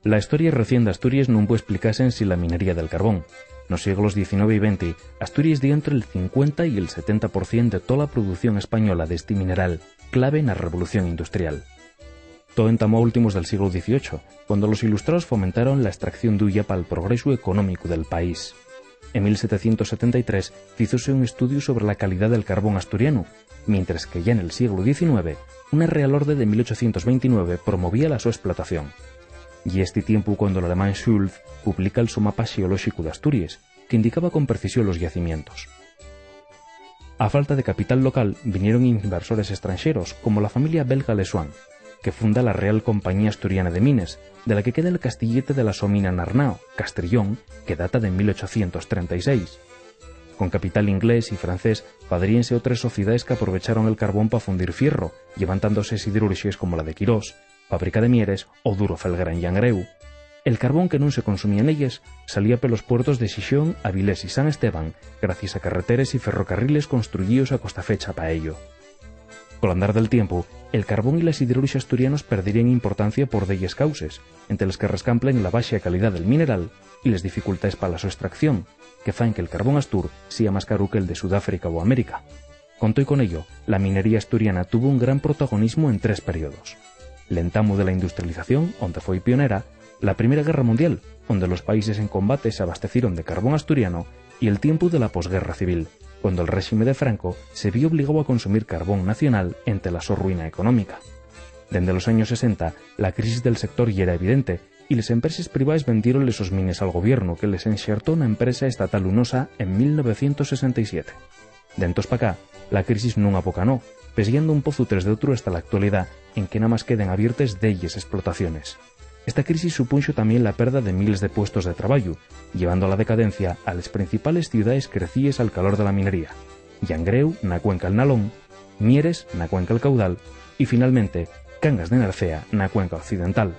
La historia recién de Asturias non puede explicarse sin la minería del carbón. Nos siglos XIX y XX, Asturias dio entre el 50 y el 70% de toda la producción española de este mineral, clave en la revolución industrial. Todo entamó a últimos del siglo XVIII, cuando los ilustrados fomentaron la extracción d'ulla para el progreso económico del país. En 1773 hízose un estudio sobre la calidad del carbón asturiano, mientras que ya en el siglo XIX, una Real Orde de 1829 promovía la su explotación. Y este tiempo cuando el alemán Schulz publica el su mapa xeolóxico de Asturias, que indicaba con precisión los yacimientos. A falta de capital local vinieron inversores extranjeros como la familia belga Lesuan, que funda la Real Compañía Asturiana de Mines, de la que queda el castillete de la Somina Narnao, Castrillón, que data de 1836. Con capital inglés y francés, padríense otras sociedades que aprovecharon el carbón para fundir fierro, levantándose siderúrgicas como la de Quirós, Fábrica de Mieres o Duro Felguera en Llangreu. El carbón que non se consumía en ellas salía pelos puertos de Xixón, Avilés y San Esteban, gracias a carreteres y ferrocarriles construidos a costa fecha para ello. Con andar del tiempo, el carbón y la siderurgia asturianos perderían importancia por delles causes, entre las que rescamplen la baja calidad del mineral y las dificultades para su extracción, que faen que el carbón astur sea más caro que el de Sudáfrica o América. Con todo y con ello, la minería asturiana tuvo un gran protagonismo en 3 periodos. L'entamo de la industrialización, onde foi pionera, la Primera Guerra Mundial, onde los países en combate se abastecieron de carbón asturiano, y el tiempo de la posguerra civil, cuando el régimen de Franco se vio obligado a consumir carbón nacional entre la su ruina económica. Desde los años 60, la crisis del sector ya era evidente, y las empresas privadas vendieron esos mines al gobierno, que les enxertó una empresa estatal lunosa en 1967. De entonces para acá, la crisis non abocanó, pesguiando un pozo tras de otro hasta la actualidad, en que nada más queden abiertas delles explotaciones. Esta crisis supuso también la pérdida de miles de puestos de trabajo, llevando a la decadencia a las principales ciudades crecidas al calor de la minería: Llangreu, na cuenca el Nalón; Mieres, na cuenca el Caudal; y finalmente Cangas de Narcea, na cuenca occidental.